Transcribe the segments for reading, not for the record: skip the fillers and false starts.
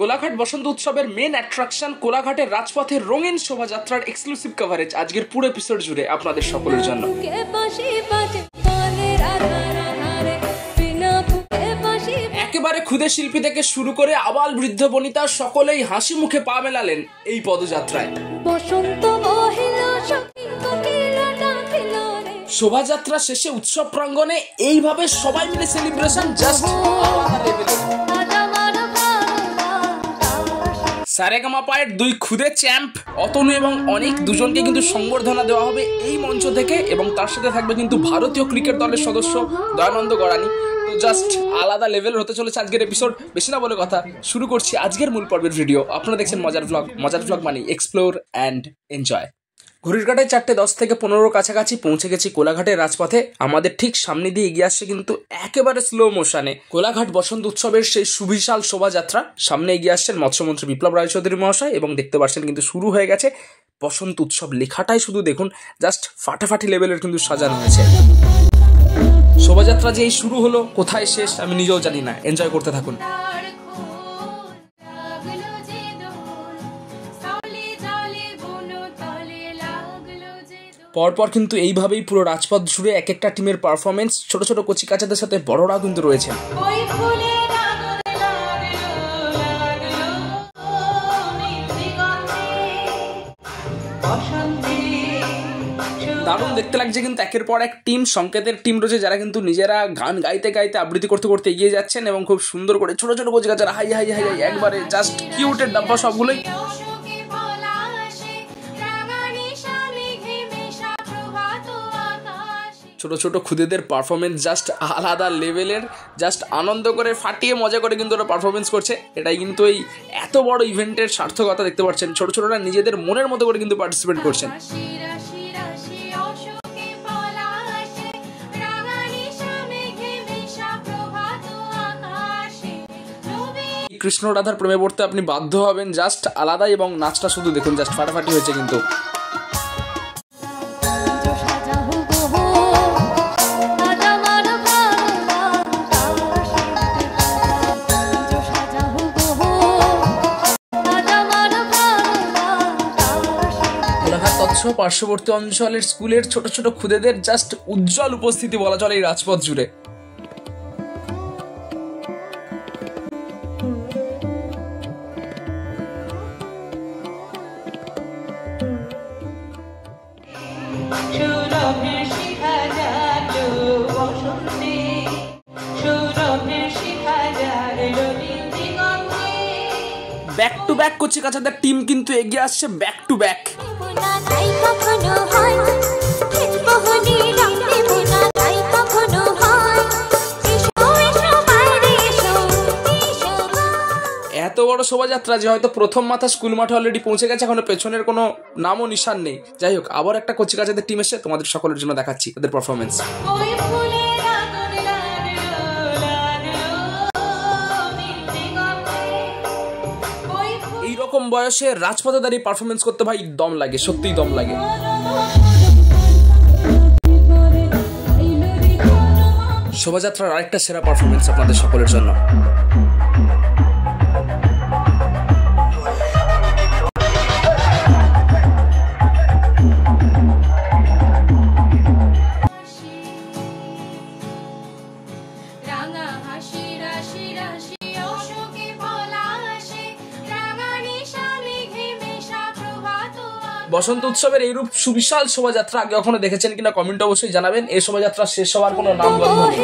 কোলাঘাট বসন্ত উৎসবের main attraction কোলাঘাটের রাজপথের রঙিন শোভাযাত্রার এক্সক্লুসিভ কভারেজ আজকের পুরো এপিসোড জুড়ে আপনাদের সকলের জন্য। একেবারে ক্ষুদে শিল্পী থেকে শুরু করে আবাল বৃদ্ধ বনিতা সকলেই হাসি মুখে পা মেলালেন এই পদযাত্রায়। শোভাযাত্রা শেষে উৎসব প্রাঙ্গণে এইভাবে সবাই মিলে সেলিব্রেশন জাস্ট আলাদা লেভেলে। সারেগামাপায়ের দুই ক্ষুদে চ্যাম্প অতনু এবং অনিক দুজনকে কিন্তু সংবর্ধনা দেওয়া হবে এই মঞ্চ থেকে, এবং তার সাথে থাকবে কিন্তু ভারতীয় ক্রিকেট দলের সদস্য দয়ানন্দ গড়ানি। তো জাস্ট আলাদা লেভেলের হতে চলেছে আজকের এপিসোড। বেশি না বলে কথা, শুরু করছি আজকের মূল পর্বের ভিডিও। আপনারা দেখছেন মজার ব্লগ মানে এক্সপ্লোর অ্যান্ড এনজয়। ঘড়ির কাঁটায় 4:10 থেকে 15 কাছাকাছি পৌঁছে গেছি কোলাঘাটের রাজপথে। আমাদের ঠিক সামনে দিয়ে এগিয়ে আসছে কিন্তু একেবারে স্লো মোশনে কোলাঘাট বসন্ত উৎসবের সেই সুবিশাল শোভাযাত্রা। সামনে এগিয়ে আসছেন মৎস্যমন্ত্রী বিপ্লব রায়চৌধুরী মহাশয়, এবং দেখতে পাচ্ছেন কিন্তু শুরু হয়ে গেছে বসন্ত উৎসব। লেখাটাই শুধু দেখুন জাস্ট ফাটাফাটি লেভেলের কিন্তু সাজানো হয়েছে। শোভাযাত্রা যে এই শুরু হলো, কোথায় শেষ আমি নিজেও জানি না। এনজয় করতে থাকুন। পরপর কিন্তু এইভাবেই পুরো রাজপথ জুড়ে এক একটা টিমের পারফরমেন্স। ছোট ছোট কচিকাচাদের সাথে বড়রা কিন্তু রয়েছে। দারুণ দেখতে লাগছে কিন্তু একের পর এক টিম। সংকেতের টিম রয়েছে যারা কিন্তু নিজেরা গান গাইতে গাইতে আবৃত্তি করতে করতে এগিয়ে যাচ্ছেন, এবং খুব সুন্দর করে ছোট ছোট কচিকাচারা হাই হাই হাই হাই একবারে জাস্ট কিউটের ডাব্বা সবগুলোই। ছোট ছোট খুদেদের পারফরমেন্স জাস্ট আলাদা লেভেলের, জাস্ট আনন্দ করে ফাটিয়ে মজা করে কিন্তু ওরা পারফরমেন্স করছে। এটাই কিন্তু এই এত বড় ইভেন্টের সার্থকতা। দেখতে পাচ্ছেন ছোট ছোটরা নিজেদের মনের মতো করে কিন্তু পার্টিসিপেট করছেন। কৃষ্ণ রাধার প্রেমে পড়তে আপনি বাধ্য হবেন, জাস্ট আলাদা। এবং নাচটা শুধু দেখুন জাস্ট ফাটাফাটি হয়েছে কিন্তু। পার্শ্ববর্তী অঞ্চলের স্কুলের ছোট ছোট খুদেদের জাস্ট উজ্জ্বল উপস্থিতি বলা চলে এই রাজপথ জুড়ে। ব্যাক টু ব্যাক কচিকাচাদের টিম কিন্তু এগিয়ে আসছে ব্যাক টু ব্যাক। এত বড় শোভাযাত্রা যে হয়তো প্রথম মাথা স্কুল মাঠে অলরেডি পৌঁছে গেছে, এখনো পেছনের কোনো নামও নিশান নেই। যাই হোক, আবার একটা কচিকাচাদের টিম এসে তোমাদের সকলের জন্য দেখাচ্ছি তাদের পারফরমেন্স। এইরকম বয়সে রাজপথে দাঁড়িয়ে পারফরমেন্স করতে ভাই দম লাগে, সত্যিই দম লাগে। শোভাযাত্রার আরেকটা সেরা পারফরমেন্স আপনাদের সকলের জন্য। বসন্ত উৎসবের এইরূপ সুবিশাল শোভাযাত্রা আগে কখনো দেখেছেন কিনা কমেন্ট অবশ্যই জানাবেন। এই শোভাযাত্রা শেষ হওয়ার কোনো নাম বন্ধ নেই।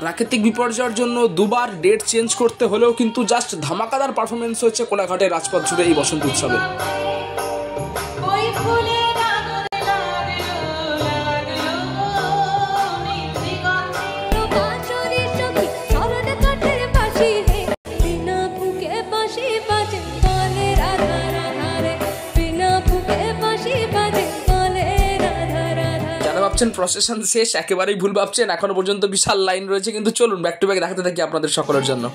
প্রাকৃতিক বিপর্যয়ের জন্য দুবার ডেট চেঞ্জ করতে হলেও কিন্তু জাস্ট ধামাকাদার পারফরমেন্স হচ্ছে কোলাঘাটের রাজপথ জুড়ে এই বসন্ত উৎসবে। ভাবছেন প্রসেশন শেষ, একেবারেই ভুল ভাবছেন। এখনো পর্যন্ত বিশাল লাইন রয়েছে, কিন্তু চলুন ব্যাক টু ব্যাক দেখাতে থাকি আপনাদের সকলের জন্য।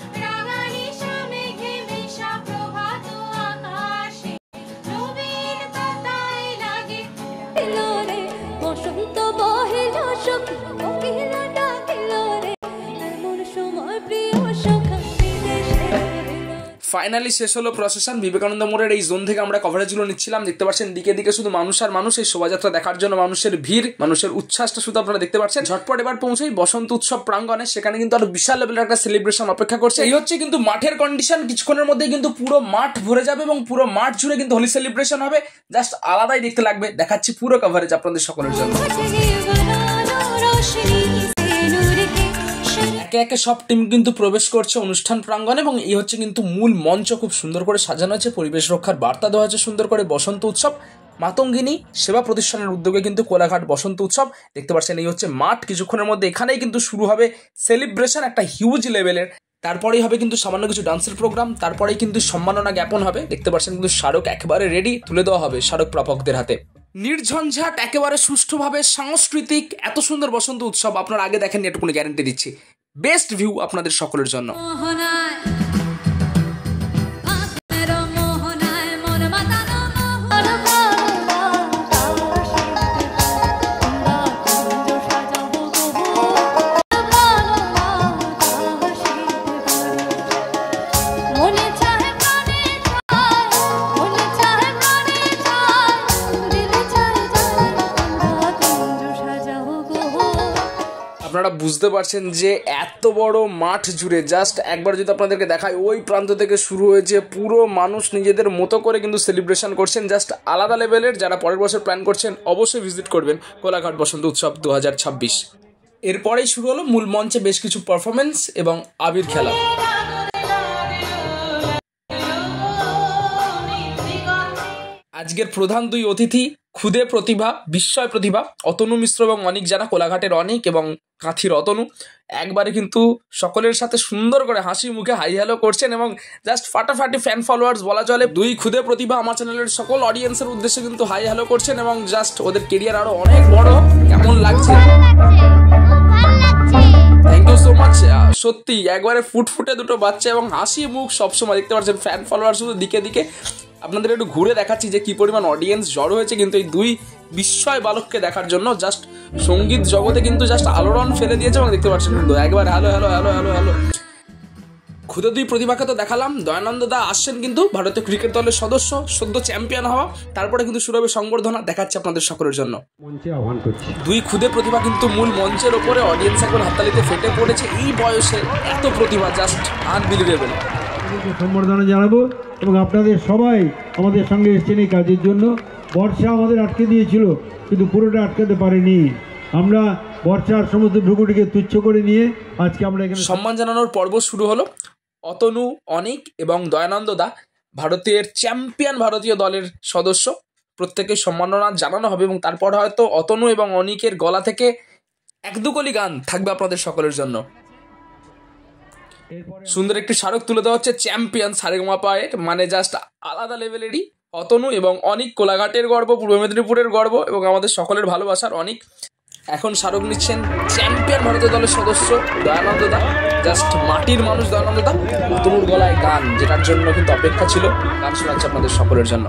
ফাইনালি শেষ হলো প্রসেশন। বিবেকানন্দ মোড়ের এই জোন থেকে আমরা কভারেজগুলো নিচ্ছিলাম। দেখতে পাচ্ছেন দিকে দিকে শুধু মানুষ আর মানুষ। এই শোভাযাত্রা দেখার জন্য মানুষের ভিড়, মানুষের উচ্ছ্বাসটা শুধু আপনারা দেখতে পাচ্ছেন। ঝটপট এবার পৌঁছেই বসন্ত উৎসব প্রাঙ্গণে, সেখানে কিন্তু আরো বিশাল লেভেলের একটা সেলিব্রেশন অপেক্ষা করছে। এই হচ্ছে কিন্তু মাঠের কন্ডিশন। কিছুক্ষণের মধ্যেই কিন্তু পুরো মাঠ ভরে যাবে এবং পুরো মাঠ জুড়ে কিন্তু হোলি সেলিব্রেশন হবে। জাস্ট আলাদাই দেখতে লাগবে। দেখাচ্ছি পুরো কভারেজ আপনাদের সকলের জন্য। একে একে সব টিম কিন্তু প্রবেশ করছে অনুষ্ঠান প্রাঙ্গণে এবং এই হচ্ছে কিন্তু মূল মঞ্চ। খুব সুন্দর করে সাজানো হয়েছে, পরিবেশ রক্ষার বার্তা দেওয়া হয়েছে সুন্দর করে। বসন্ত উৎসব মাতঙ্গিনী সেবা প্রতিষ্ঠানের উদ্যোগে কিন্তু কোলাঘাট বসন্ত উৎসব। দেখতে পাচ্ছেন এই হচ্ছে মাঠ। কিছুক্ষণের মধ্যে এখানেই কিন্তু শুরু হবে সেলিব্রেশন একটা হিউজ লেভেলের। তারপরেই হবে কিন্তু সামান্য কিছু ডান্সের প্রোগ্রাম, তারপরেই কিন্তু সম্মাননা জ্ঞাপন হবে। দেখতে পাচ্ছেন কিন্তু স্মারক একেবারে রেডি, তুলে দেওয়া হবে স্মারক প্রাপকদের হাতে। নির্ঝঞ্ঝাট একেবারে সুষ্ঠুভাবে সাংস্কৃতিক এত সুন্দর বসন্ত উৎসব আপনারা আগে দেখেননি, এটুকুনি গ্যারান্টি দিচ্ছি। বেস্ট ভিউ আপনাদের সকলের জন্য। আপনারা বুঝতে পারছেন যে এত বড় মাঠ জুড়ে জাস্ট একবার যদি আপনাদেরকে দেখায়, ওই প্রান্ত থেকে শুরু হয়েছে, পুরো মানুষ নিজেদের মতো করে কিন্তু সেলিব্রেশন করছেন। জাস্ট আলাদা লেভেলের। যারা পরের বছর প্ল্যান করছেন অবশ্যই ভিজিট করবেন কোলাঘাট বসন্ত উৎসব 2026। এরপরেই শুরু হলো মূল মঞ্চে বেশ কিছু পারফরমেন্স এবং আবির খেলা। আজকের প্রধান দুই অতিথি ক্ষুদে প্রতিভা, বিস্ময় প্রতিভা অতনু মিশ্র এবং অনিক জানা, কোলাঘাটের অনিক এবং কাঁথির অতনু। একবারে কিন্তু সকলের সাথে সুন্দর করে হাসি মুখে হাই হ্যালো করছেন এবং জাস্ট ফাটাফাটি ফ্যান ফলোয়ার্স বলা চলে। দুই ক্ষুদে প্রতিভা আমার চ্যানেলের সকল অডিয়েন্সের উদ্দেশ্যে কিন্তু হাই হ্যালো করছেন এবং জাস্ট ওদের কেরিয়ার আরো অনেক বড়। কেমন লাগছে? Thank you so much. সত্যি একবারে ফুটফুটে দুটো বাচ্চা এবং হাসি মুখ সবসময়। দেখতে পাচ্ছেন ফ্যান ফলোয়ার শুধু দিকে দিকে। আপনাদের একটু ঘুরে দেখাচ্ছি যে কি পরিমাণ অডিয়েন্স জড়ো হয়েছে কিন্তু এই দুই বিস্ময় বালককে দেখার জন্য। জাস্ট সঙ্গীত জগতে কিন্তু জাস্ট আলোড়ন ফেলে দিয়েছে এবং দেখতে পাচ্ছেন কিন্তু একবার hello hello hello hello hello. ক্ষুদে দুই প্রতিভাকে তো দেখালাম। দয়ানন্দ দা আসছেন কিন্তু, ভারতীয় ক্রিকেট দলের সদস্য, সদ্য চ্যাম্পিয়ন হওয়া। তারপরে কিন্তু শুরু হবে সংবর্ধনা, দেখাচ্ছে আপনাদের সকলের জন্য। দুই ক্ষুদে প্রতিভা কিন্তু মূল মঞ্চের ওপরে, অডিয়েন্স একবার হাততালিতে ফেটে পড়েছে। এই বয়সে এত প্রতিভা, জাস্ট আনবিলিভেবল। সম্বর্ধনা জানাবো এবং আপনাদের সবাই আমাদের সঙ্গে এসেছেন এই কাজের জন্য। বর্ষা আমাদের আটকে দিয়েছিল কিন্তু পুরোটা আটকাতে পারেনি। আমরা বর্ষার সমস্ত ঢুকুটিকে তুচ্ছ করে নিয়ে আজকে আমরা এখানে সম্মান জানানোর পর্ব শুরু হলো। অতনু, অনিক এবং দয়ানন্দ দা ভারতের চ্যাম্পিয়ন ভারতীয় দলের সদস্য, প্রত্যেকের সম্মাননা জানানো হবে এবং তারপর হয়তো অতনু এবং অনিকের গলা থেকে এক দুকলি গান থাকবে আপনাদের সকলের জন্য। সুন্দর একটি স্মারক তুলে দেওয়া হচ্ছে চ্যাম্পিয়ন সারেগামাপায়ের, মানে জাস্ট আলাদা লেভেলেরই। অতনু এবং অনিক কোলাঘাটের গর্ব, পূর্ব মেদিনীপুরের গর্ব এবং আমাদের সকলের ভালোবাসার অনিক। এখন স্মারক নিচ্ছেন চ্যাম্পিয়ন ভারতীয় দলের সদস্য দয়ানন্দ দা। জাস্ট মাটির মানুষ দয়ানন্দ দা। অতনুর গলায় গান, যেটার জন্য কিন্তু অপেক্ষা ছিল, গান শোনাচ্ছে আপনাদের সকলের জন্য।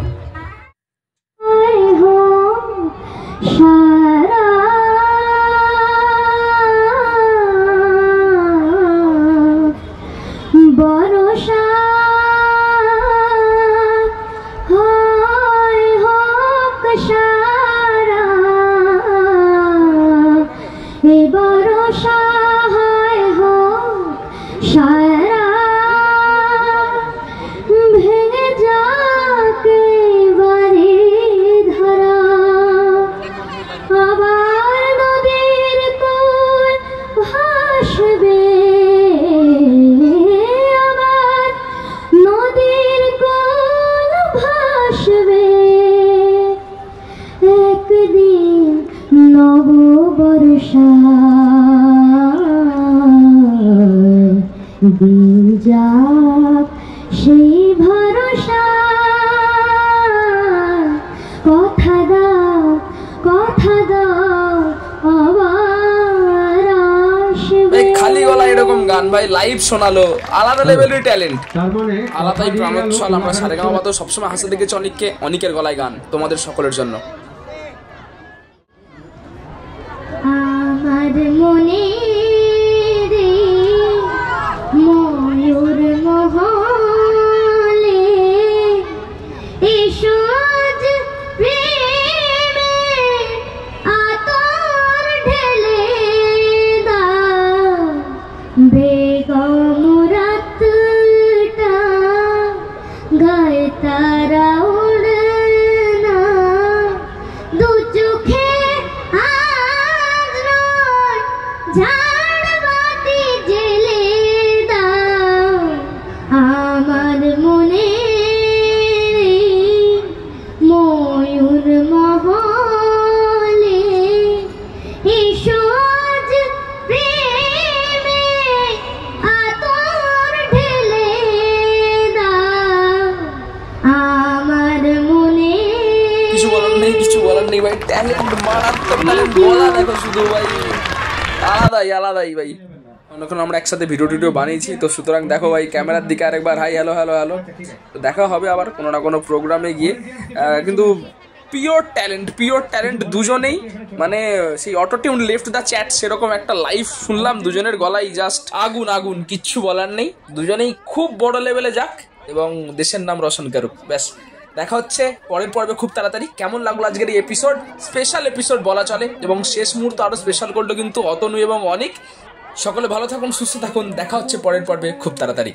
সেই ভরসা কথা দাও, কথা দাও আবার আসবে। খালি গলা এরকম গান ভাই লাইভ শোনালো, আলাদা লেভেলের ট্যালেন্ট, আলাদাই প্রাণোচ্ছল। আমরা সারেগামা তো সবসময় হাসে দেখেছি অনিককে, অনিকের গলায় গান তোমাদের সকলের জন্য। আমার মনে রে কিছু বলার নেই ভাই। ট্যালেন্ট, মারাত্মক ট্যালেন্ট, গলা দেখো শুধু ভাই, আলাদাই ভাই। অনেকক্ষণ আমরা একসাথে ভিডিও বানিয়েছি, তো সুতরাং দেখো ভাই ক্যামেরার দিকে আরেকবার হাই, হ্যালো হ্যালো হ্যালো। দেখা হবে আবার কোনো না কোনো প্রোগ্রামে গিয়ে। কিন্তু পিওর ট্যালেন্ট দুজনেই, মানে সেই অটোটিউন লেফট দ্য চ্যাট সেরকম একটা লাইভ শুনলাম দুজনের গলায়, জাস্ট আগুন, কিচ্ছু বলার নেই। দুজনেই খুব বড় লেভেলে যাক এবং দেশের নাম রোশন করুক। ব্যাস, দেখা হচ্ছে পরের পর্বে খুব তাড়াতাড়ি। কেমন লাগলো আজকের এই এপিসোড? স্পেশাল এপিসোড বলা চলে, এবং শেষ মুহূর্তে আরো স্পেশাল করলো কিন্তু অতনু এবং অনিক। সকলে ভালো থাকুন, সুস্থ থাকুন, দেখা হচ্ছে পরের পর্বে খুব তাড়াতাড়ি।